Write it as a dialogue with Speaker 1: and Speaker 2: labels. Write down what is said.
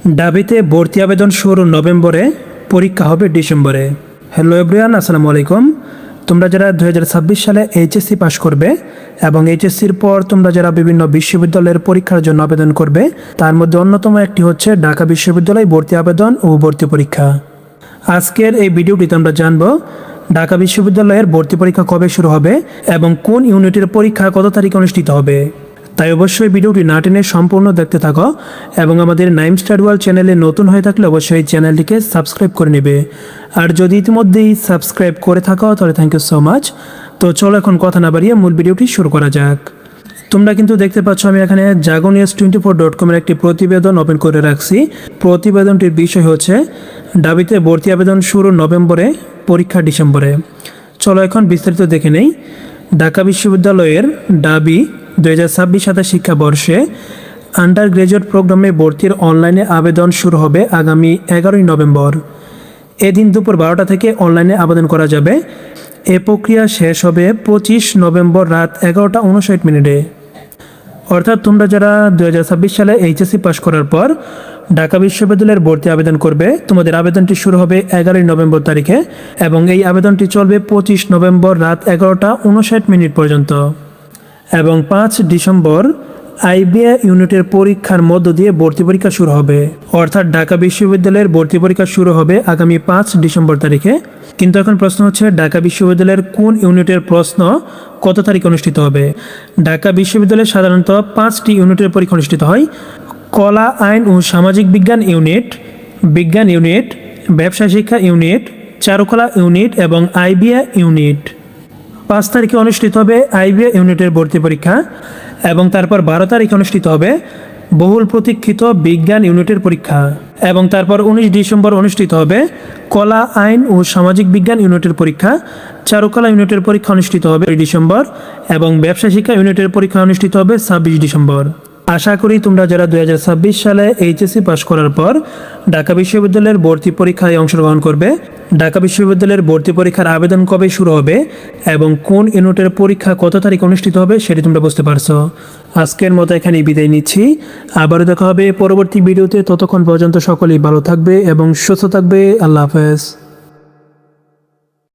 Speaker 1: ঢাবিতে ভর্তি আবেদন শুরু নভেম্বরে, পরীক্ষা হবে ডিসেম্বরে। হ্যালো এভরিওয়ান, আসসালামু আলাইকুম। তোমরা যারা 2026 সালে এইচএসসি পাস করবে এবং এইচএসসির পর তোমরা যারা বিভিন্ন বিশ্ববিদ্যালয়ের পরীক্ষার জন্য আবেদন করবে, তার মধ্যে অন্যতম একটি হচ্ছে ঢাকা বিশ্ববিদ্যালয় ভর্তি আবেদন ও ভর্তি পরীক্ষা। আজকের এই ভিডিওটিতে আমরা জানব ঢাকা বিশ্ববিদ্যালয়ের ভর্তি পরীক্ষা কবে শুরু হবে এবং কোন ইউনিটের পরীক্ষা কত তারিখে অনুষ্ঠিত হবে। তাই অবশ্যই ভিডিওটি না টেনে সম্পূর্ণ দেখতে থাকো এবং আমাদের নাইম স্টাডি ওয়ার্ল্ড চ্যানেলে নতুন হয়ে থাকলে অবশ্যই চ্যানেলটিকে সাবস্ক্রাইব করে নেবে। আর যদি ইতিমধ্যেই সাবস্ক্রাইব করে থাকো তাহলে থ্যাংক ইউ সো মাচ। তো চলো এখন কথা না বাড়িয়ে মূল ভিডিওটি শুরু করা যাক। তোমরা কিন্তু দেখতে পাচ্ছ আমি এখানে jagonews24.com এর একটি প্রতিবেদন ওপেন করে রাখছি। প্রতিবেদনটির বিষয় হচ্ছে ঢাবিতে ভর্তি আবেদন শুরু নভেম্বরে, পরীক্ষা ডিসেম্বরে। চলো এখন বিস্তারিত দেখে নেই। ঢাকা বিশ্ববিদ্যালয়ের ঢাবি 2026-27 শিক্ষাবর্ষে আন্ডার গ্রাজুয়েট প্রোগ্রামে ভর্তির অনলাইনে আবেদন শুরু হবে আগামী 11 নভেম্বর। এদিন দুপুর 12টা থেকে অনলাইনে আবেদন করা যাবে। এ প্রক্রিয়া শেষ হবে 25 নভেম্বর রাত 11:59 অর্থাৎ তোমরা যারা 2026 সালে এইচএসসি পাস করার পর ঢাকা বিশ্ববিদ্যালয়ের ভর্তি আবেদন করবে, তোমাদের আবেদনটি শুরু হবে 11 নভেম্বর তারিখে এবং এই আবেদনটি চলবে 25 নভেম্বর রাত 11:59 পর্যন্ত এবং 5 ডিসেম্বর আইবিএ ইউনিটের পরীক্ষার মধ্য দিয়ে ভর্তি পরীক্ষা শুরু হবে। অর্থাৎ ঢাকা বিশ্ববিদ্যালয়ের ভর্তি পরীক্ষা শুরু হবে আগামী 5 ডিসেম্বর তারিখে। কিন্তু এখন প্রশ্ন হচ্ছে ঢাকা বিশ্ববিদ্যালয়ের কোন ইউনিটের প্রশ্ন কত তারিখে অনুষ্ঠিত হবে। ঢাকা বিশ্ববিদ্যালয়ে সাধারণত 5টি ইউনিটের পরীক্ষা অনুষ্ঠিত হয়: কলা, আইন ও সামাজিক বিজ্ঞান ইউনিট, বিজ্ঞান ইউনিট, ব্যবসা শিক্ষা ইউনিট, চারুকলা ইউনিট এবং আইবিএ ইউনিট। 5 তারিখে অনুষ্ঠিত হবে আইবিএ ইউনিটের ভর্তি পরীক্ষা এবং তারপর 12 তারিখে অনুষ্ঠিত হবে বহুল প্রতীক্ষিত বিজ্ঞান ইউনিটের পরীক্ষা এবং তারপর 19 ডিসেম্বর অনুষ্ঠিত হবে কলা, আইন ও সামাজিক বিজ্ঞান ইউনিটের পরীক্ষা। চারুকলা ইউনিটের পরীক্ষা অনুষ্ঠিত হবে 2 ডিসেম্বর এবং ব্যবসা শিক্ষা ইউনিটের পরীক্ষা অনুষ্ঠিত হবে 26 ডিসেম্বর। আশা করি তোমরা যারা 2026 সালে এইচএসসি পাস করার পর ঢাকা বিশ্ববিদ্যালয়ের ভর্তি পরীক্ষায় অংশগ্রহণ করবে, ঢাকা বিশ্ববিদ্যালয়ের ভর্তি পরীক্ষার আবেদন কবে শুরু হবে এবং কোন ইউনিটের পরীক্ষা কত তারিখ অনুষ্ঠিত হবে সেটি তোমরা বুঝতে পারছো। আজকের মতো এখানেই বিদায় নিচ্ছি। আবারও দেখা হবে পরবর্তী ভিডিওতে। ততক্ষণ পর্যন্ত সকলেই ভালো থাকবে এবং সুস্থ থাকবে। আল্লাহ হাফেজ।